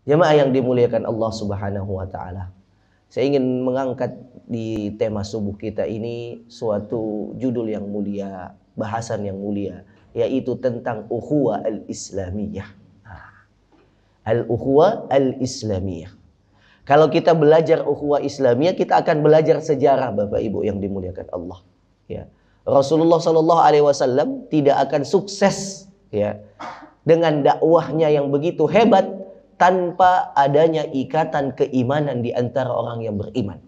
Jemaah yang dimuliakan Allah Subhanahu wa taala. Saya ingin mengangkat di tema subuh kita ini suatu judul yang mulia, bahasan yang mulia, yaitu tentang ukhuwah al-islamiyah. Al-ukhuwah al-islamiyah. Kalau kita belajar ukhuwah Islamiyah, kita akan belajar sejarah, Bapak Ibu yang dimuliakan Allah. Ya. Rasulullah Shallallahu Alaihi Wasallam tidak akan sukses, ya, dengan dakwahnya yang begitu hebat tanpa adanya ikatan keimanan di antara orang yang beriman.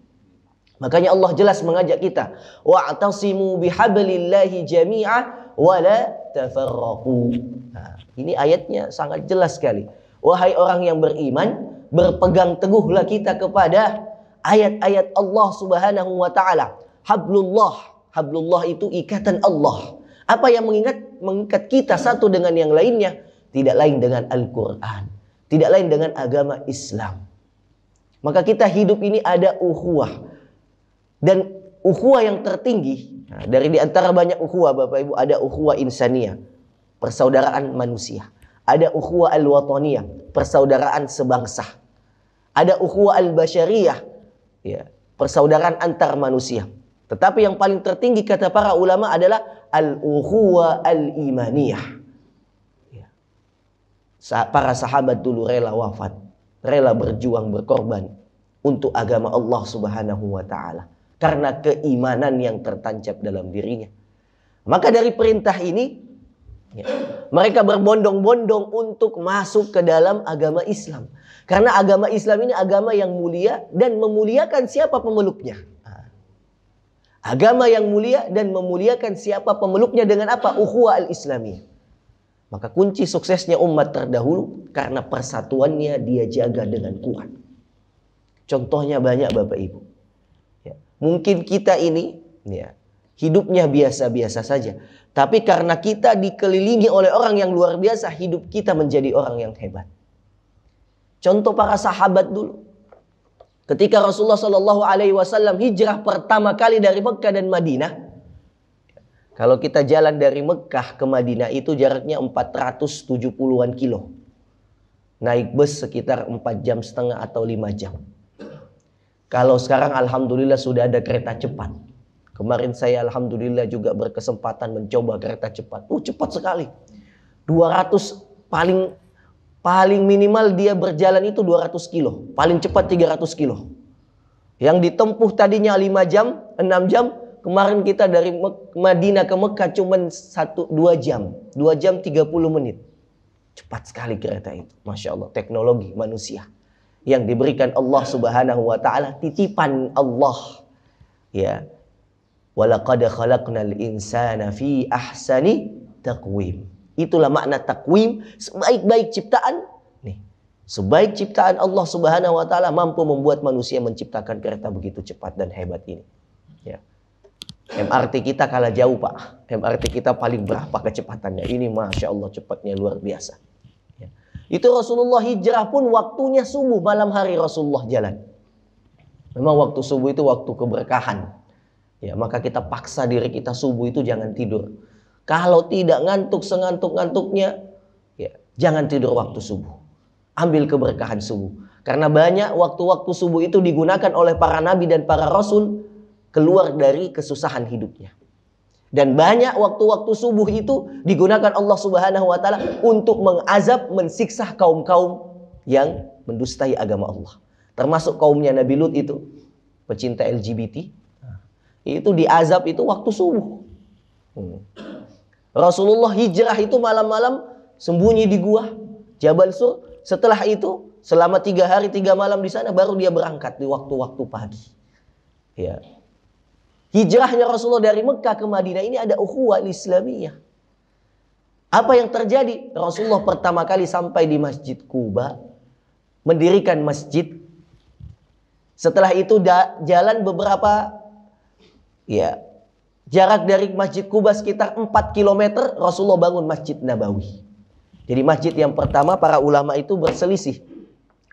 Makanya Allah jelas mengajak kita, wa'tasimu bihablillahi jami'a wa la tafarraqu. Nah, ini ayatnya sangat jelas sekali. Wahai orang yang beriman, berpegang teguhlah kita kepada ayat-ayat Allah Subhanahu wa taala. Hablullah itu ikatan Allah. Apa yang mengikat kita satu dengan yang lainnya? Tidak lain dengan Al-Qur'an, tidak lain dengan agama Islam. Maka kita hidup ini ada ukhuwah. Dan ukhuwah yang tertinggi, dari di antara banyak ukhuwah Bapak Ibu, ada ukhuwah insaniyah, persaudaraan manusia. Ada ukhuwah al-wataniyah, persaudaraan sebangsa. Ada ukhuwah al-basyariyah, ya, persaudaraan antar manusia. Tetapi yang paling tertinggi kata para ulama adalah al-ukhuwah al-imaniyah. Ya. Para sahabat dulu rela wafat, rela berjuang, berkorban untuk agama Allah Subhanahu wa taala karena keimanan yang tertancap dalam dirinya. Maka dari perintah ini, ya, mereka berbondong-bondong untuk masuk ke dalam agama Islam. Karena agama Islam ini agama yang mulia dan memuliakan siapa pemeluknya. Agama yang mulia dan memuliakan siapa pemeluknya dengan apa? Ukhuwah al-islamiyah. Maka kunci suksesnya umat terdahulu karena persatuannya dia jaga dengan kuat. Contohnya banyak Bapak Ibu. Ya, mungkin kita ini, ya, hidupnya biasa-biasa saja. Tapi karena kita dikelilingi oleh orang yang luar biasa, hidup kita menjadi orang yang hebat. Contoh para sahabat dulu. Ketika Rasulullah Shallallahu Alaihi Wasallam hijrah pertama kali dari Mekah dan Madinah. Kalau kita jalan dari Mekah ke Madinah itu jaraknya 470-an kilo. Naik bus sekitar 4,5 jam atau 5 jam. Kalau sekarang alhamdulillah sudah ada kereta cepat. Kemarin saya alhamdulillah juga berkesempatan mencoba kereta cepat. Cepat sekali. 200 paling minimal dia berjalan itu 200 kilo. Paling cepat 300 kilo. Yang ditempuh tadinya 5 jam, 6 jam. Kemarin kita dari Madinah ke Mekah cuma 2 jam. 2 jam 30 menit. Cepat sekali kereta itu. Masya Allah, teknologi manusia yang diberikan Allah Subhanahu wa taala, titipan Allah. Ya. Walaqad khalaqnal insana fi ahsani taqwim. Itulah makna takwim, sebaik-baik ciptaan. Nih, sebaik ciptaan Allah Subhanahu wa taala mampu membuat manusia menciptakan kereta begitu cepat dan hebat ini. Ya. MRT kita kalah jauh, Pak. MRT kita paling berapa kecepatannya? Ini Masya Allah cepatnya luar biasa. Ya. Itu Rasulullah hijrah pun waktunya subuh, malam hari Rasulullah jalan. Memang waktu subuh itu waktu keberkahan. Ya, maka kita paksa diri kita subuh itu jangan tidur. Kalau tidak ngantuk sengantuk-ngantuknya, ya, jangan tidur waktu subuh. Ambil keberkahan subuh. Karena banyak waktu-waktu subuh itu digunakan oleh para nabi dan para rasul keluar dari kesusahan hidupnya. Dan banyak waktu-waktu subuh itu digunakan Allah Subhanahu wa taala untuk mengazab, mensiksa kaum-kaum yang mendustai agama Allah. Termasuk kaumnya Nabi Lut itu, pecinta LGBT. Itu diazab itu waktu subuh. Rasulullah hijrah itu malam-malam sembunyi di gua Jabal Sur. Setelah itu selama 3 hari 3 malam di sana baru dia berangkat di waktu-waktu pagi. Ya. Hijrahnya Rasulullah dari Mekah ke Madinah ini ada ukhuwah Islamiyah. Apa yang terjadi? Rasulullah pertama kali sampai di Masjid Quba, mendirikan masjid. Setelah itu jalan beberapa, ya, jarak dari Masjid Quba sekitar 4 km, Rasulullah bangun Masjid Nabawi. Jadi masjid yang pertama para ulama itu berselisih.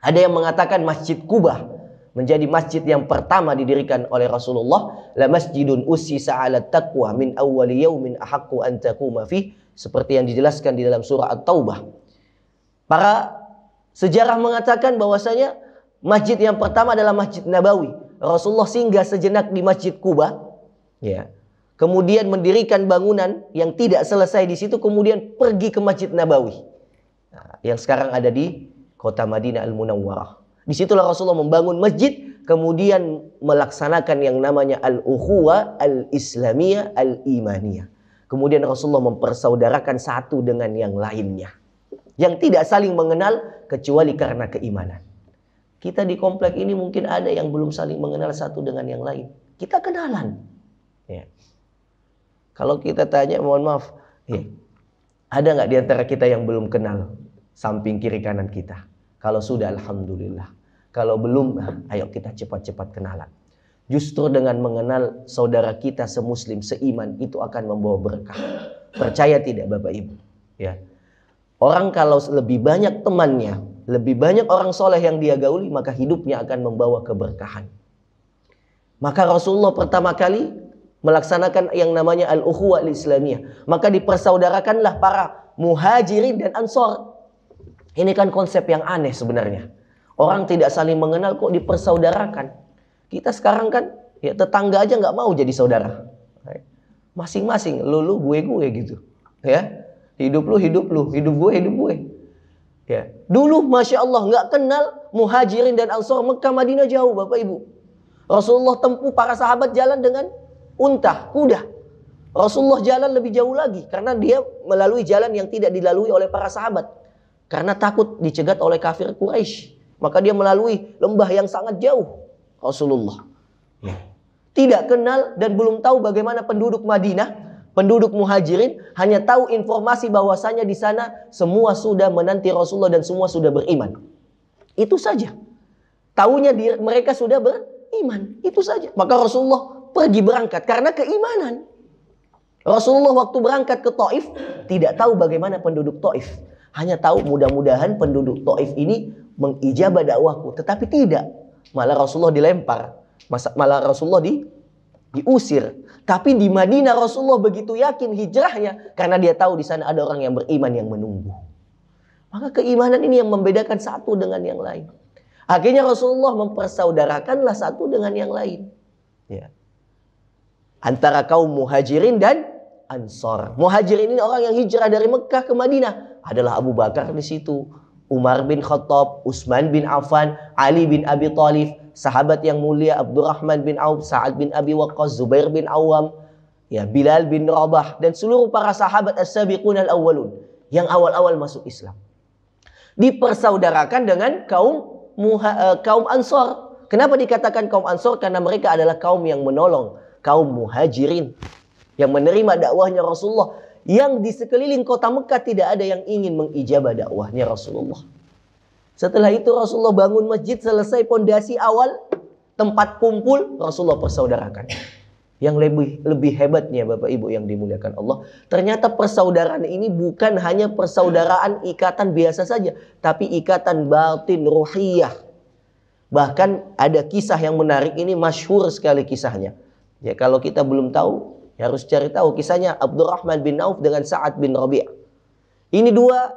Ada yang mengatakan Masjid Quba menjadi masjid yang pertama didirikan oleh Rasulullah. La masjidun ussisa 'ala taqwa min awwali yaumin ahaqqu an taquma fi, seperti yang dijelaskan di dalam surah At-Taubah. Para Sejarah mengatakan bahwasanya masjid yang pertama adalah Masjid Nabawi. Rasulullah singgah sejenak di Masjid Kuba, ya. Kemudian mendirikan bangunan yang tidak selesai di situ, kemudian pergi ke Masjid Nabawi. Nah, yang sekarang ada di kota Madinah Al-Munawwarah. Disitulah Rasulullah membangun masjid, kemudian melaksanakan yang namanya al-ukhuwah al-islamiyah al-imaniyah. Kemudian Rasulullah mempersaudarakan satu dengan yang lainnya, yang tidak saling mengenal kecuali karena keimanan. Kita di komplek ini mungkin ada yang belum saling mengenal satu dengan yang lain. Kita kenalan. Ya. Kalau kita tanya, mohon maaf, ada nggak di antara kita yang belum kenal samping kiri kanan kita? Kalau sudah, alhamdulillah. Kalau belum, ayo kita cepat-cepat kenalan. Justru dengan mengenal saudara kita semuslim, seiman, itu akan membawa berkah. Percaya tidak Bapak Ibu? Ya. Orang kalau lebih banyak temannya, lebih banyak orang soleh yang dia gauli, maka hidupnya akan membawa keberkahan. Maka Rasulullah pertama kali melaksanakan yang namanya al-ukhuwah al-islamiyah. Maka dipersaudarakanlah para muhajirin dan ansor. Ini kan konsep yang aneh sebenarnya. Orang tidak saling mengenal kok dipersaudarakan. Kita sekarang kan, ya tetangga aja nggak mau jadi saudara. Masing-masing, lu gue gitu. Ya, hidup lu, hidup gue. Ya. Dulu Masya Allah nggak kenal muhajirin dan ansor, Mekah Madinah jauh Bapak Ibu. Rasulullah tempuh, para sahabat jalan dengan unta, kuda. Rasulullah jalan lebih jauh lagi karena dia melalui jalan yang tidak dilalui oleh para sahabat. Karena takut dicegat oleh kafir Quraisy. Maka dia melalui lembah yang sangat jauh. Rasulullah tidak kenal dan belum tahu bagaimana penduduk Madinah. Penduduk muhajirin hanya tahu informasi bahwasanya di sana semua sudah menanti Rasulullah dan semua sudah beriman. Itu saja. Taunya mereka sudah beriman. Itu saja. Maka Rasulullah pergi berangkat karena keimanan. Rasulullah waktu berangkat ke Taif tidak tahu bagaimana penduduk Taif. Hanya tahu mudah-mudahan penduduk Taif ini mengijabah dakwahku. Tetapi tidak. Malah Rasulullah dilempar. Malah Rasulullah diusir. Tapi di Madinah Rasulullah begitu yakin hijrahnya karena dia tahu di sana ada orang yang beriman yang menunggu. Maka keimanan ini yang membedakan satu dengan yang lain. Akhirnya Rasulullah mempersaudarakanlah satu dengan yang lain. Ya. Antara kaum muhajirin dan ansor. Muhajirin ini orang yang hijrah dari Mekah ke Madinah. Adalah Abu Bakar di situ, Umar bin Khattab, Utsman bin Affan, Ali bin Abi Thalib, sahabat yang mulia Abdurrahman bin Auf, Sa'ad bin Abi Waqqas, Zubair bin Awam, ya Bilal bin Rabah, dan seluruh para sahabat as-sabiqun al-awwalun yang awal-awal masuk Islam. Dipersaudarakan dengan kaum Ansor. Kenapa dikatakan kaum Ansor? Karena mereka adalah kaum yang menolong kaum muhajirin yang menerima dakwahnya Rasulullah. Yang di sekeliling kota Mekah tidak ada yang ingin mengijabah dakwahnya Rasulullah. Setelah itu Rasulullah bangun masjid, selesai pondasi awal, tempat kumpul, Rasulullah persaudarakan. Yang lebih hebatnya Bapak Ibu yang dimuliakan Allah, ternyata persaudaraan ini bukan hanya persaudaraan ikatan biasa saja, tapi ikatan batin ruhiyah. Bahkan ada kisah yang menarik, ini masyhur sekali kisahnya. Ya kalau kita belum tahu, ya harus cari tahu kisahnya Abdurrahman bin Auf dengan Sa'ad bin Rabi'. Ini dua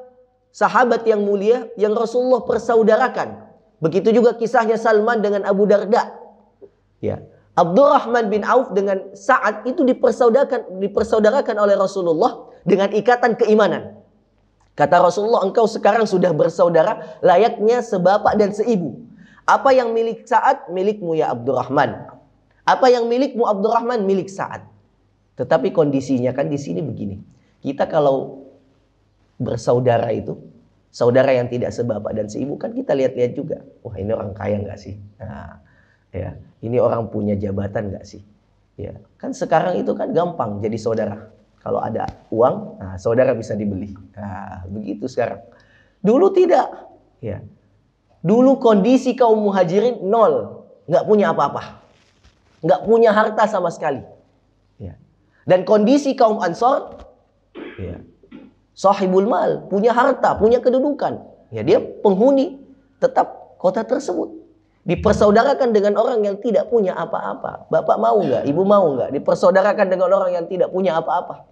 sahabat yang mulia yang Rasulullah persaudarakan. Begitu juga kisahnya Salman dengan Abu Darda. Ya, Abdurrahman bin Auf dengan Sa'ad itu dipersaudarakan oleh Rasulullah dengan ikatan keimanan. Kata Rasulullah, engkau sekarang sudah bersaudara layaknya sebapak dan seibu. Apa yang milik Sa'ad, milikmu ya Abdurrahman. Apa yang milikmu Abdurrahman, milik Sa'ad. Tetapi kondisinya kan di sini begini. Kita kalau bersaudara itu, saudara yang tidak sebapak dan seibu, kan kita lihat-lihat juga. Wah, ini orang kaya nggak sih? Nah, ya, ini orang punya jabatan nggak sih? Ya, kan sekarang itu kan gampang jadi saudara. Kalau ada uang, nah, saudara bisa dibeli. Nah, begitu sekarang. Dulu tidak. Ya, dulu kondisi kaum muhajirin nol, nggak punya apa-apa, nggak punya harta sama sekali. Ya. Dan kondisi kaum Ansor, ya, sahibul mal, punya harta, punya kedudukan. Ya, dia penghuni tetap kota tersebut. Dipersaudarakan dengan orang yang tidak punya apa-apa. Bapak mau nggak? Ibu mau nggak? Dipersaudarakan dengan orang yang tidak punya apa-apa.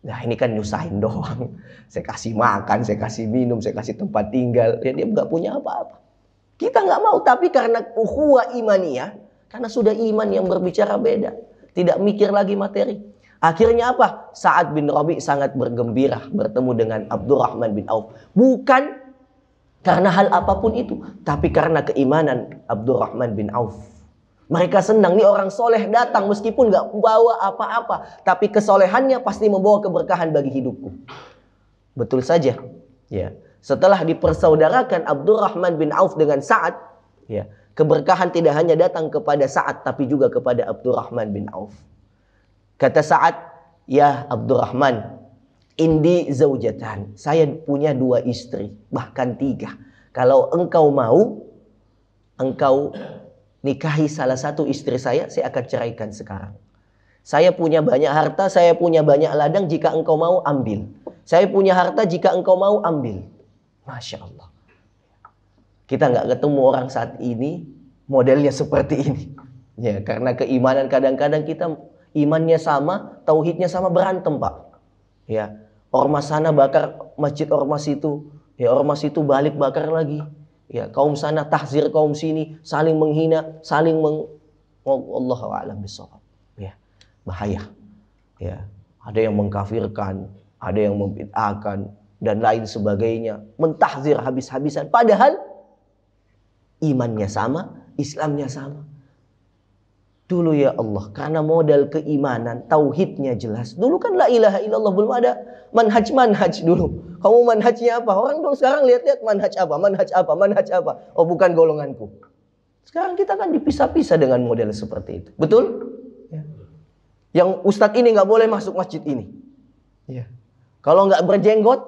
Nah ini kan nyusahin doang. Saya kasih makan, saya kasih minum, saya kasih tempat tinggal. Ya dia nggak punya apa-apa. Kita nggak mau, tapi karena ukhuwah imaniyah, karena sudah iman yang berbicara beda. Tidak mikir lagi materi. Akhirnya apa? Sa'ad bin Rabi sangat bergembira bertemu dengan Abdurrahman bin Auf. Bukan karena hal apapun itu, tapi karena keimanan Abdurrahman bin Auf. Mereka senang, nih orang soleh datang meskipun nggak bawa apa-apa, tapi kesolehannya pasti membawa keberkahan bagi hidupku. Betul saja. Ya. Setelah dipersaudarakan Abdurrahman bin Auf dengan Sa'ad, ya, keberkahan tidak hanya datang kepada Sa'ad, tapi juga kepada Abdurrahman bin Auf. Kata Sa'ad, ya Abdurrahman, indi zaujatan. Saya punya 2 istri, bahkan 3. Kalau engkau mau, engkau nikahi salah satu istri saya akan ceraikan sekarang. Saya punya banyak harta, saya punya banyak ladang, jika engkau mau ambil. Saya punya harta, jika engkau mau ambil. Masya Allah. Kita nggak ketemu orang saat ini modelnya seperti ini. Ya, karena keimanan kadang-kadang kita imannya sama, tauhidnya sama, berantem Pak. Ya, ormas sana bakar masjid ormas itu, ya ormas itu balik bakar lagi. Ya, kaum sana tahzir kaum sini, saling menghina, saling Wallahu a'lam bishawab. Ya, bahaya. Ya, ada yang mengkafirkan, ada yang membid'ahkan dan lain sebagainya, mentahzir habis-habisan, padahal imannya sama, Islamnya sama. Dulu ya Allah, karena modal keimanan, tauhidnya jelas. Dulu kan la ilaha illallah, belum ada manhaj dulu. Kamu manhajnya apa? Orang dulu sekarang lihat-lihat manhaj apa. Oh bukan golonganku. Sekarang kita kan dipisah-pisah dengan model seperti itu. Betul? Ya. Yang ustadz ini nggak boleh masuk masjid ini. Ya. Kalau nggak berjenggot,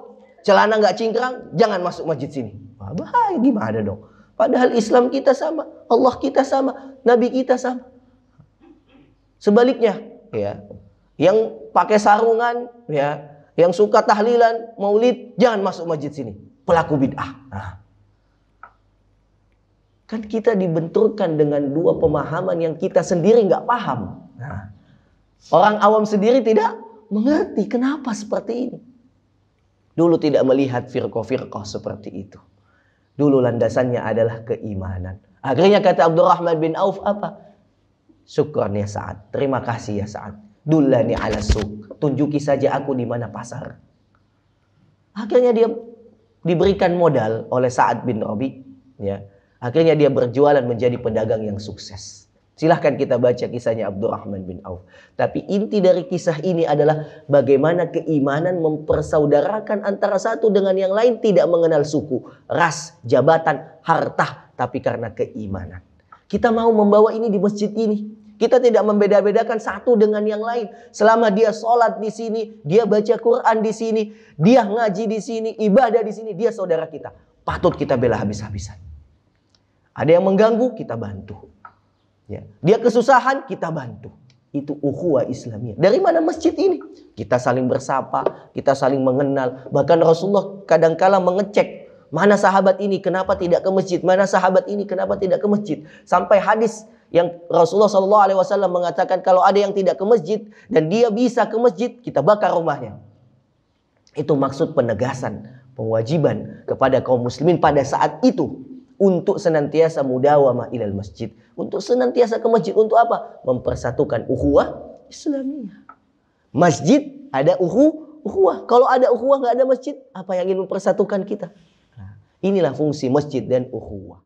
celana nggak cingkrang, jangan masuk masjid sini. Wah, bahaya, gimana dong? Padahal Islam kita sama, Allah kita sama, Nabi kita sama. Sebaliknya, ya, yang pakai sarungan, ya, yang suka tahlilan, maulid, jangan masuk masjid sini. Pelaku bid'ah. Nah. Kan kita dibenturkan dengan 2 pemahaman yang kita sendiri nggak paham. Nah. Orang awam sendiri tidak mengerti kenapa seperti ini. Dulu tidak melihat firqah-firqah seperti itu. Dulu landasannya adalah keimanan. Akhirnya kata Abdurrahman bin Auf apa? Syukran ya Sa'ad. Terima kasih ya Sa'ad. Dullani ala suq. Tunjuki saja aku di mana pasar. Akhirnya dia diberikan modal oleh Sa'ad bin Rabi. Ya. Akhirnya dia berjualan menjadi pedagang yang sukses. Silahkan kita baca kisahnya Abdurrahman bin Auf. Tapi inti dari kisah ini adalah bagaimana keimanan mempersaudarakan antara satu dengan yang lain, tidak mengenal suku, ras, jabatan, harta, tapi karena keimanan. Kita mau membawa ini di masjid ini. Kita tidak membeda-bedakan satu dengan yang lain. Selama dia sholat di sini, dia baca Quran di sini, dia ngaji di sini, ibadah di sini, dia saudara kita. Patut kita bela habis-habisan. Ada yang mengganggu, kita bantu. Ya. Dia kesusahan, kita bantu. Itu ukhuwah Islamiyah. Dari mana masjid ini? Kita saling bersapa, kita saling mengenal. Bahkan Rasulullah kadangkala mengecek, mana sahabat ini, kenapa tidak ke masjid? Mana sahabat ini, kenapa tidak ke masjid? Sampai hadis yang Rasulullah SAW mengatakan, kalau ada yang tidak ke masjid dan dia bisa ke masjid, kita bakar rumahnya. Itu maksud penegasan, pewajiban kepada kaum muslimin pada saat itu. Untuk senantiasa mudawamah ilal masjid. Untuk senantiasa ke masjid. Untuk apa? Mempersatukan ukhuwah Islamiyah. Masjid ada ukhuwah. Kalau ada ukhuwah nggak ada masjid, apa yang ingin mempersatukan kita? Nah, inilah fungsi masjid dan ukhuwah.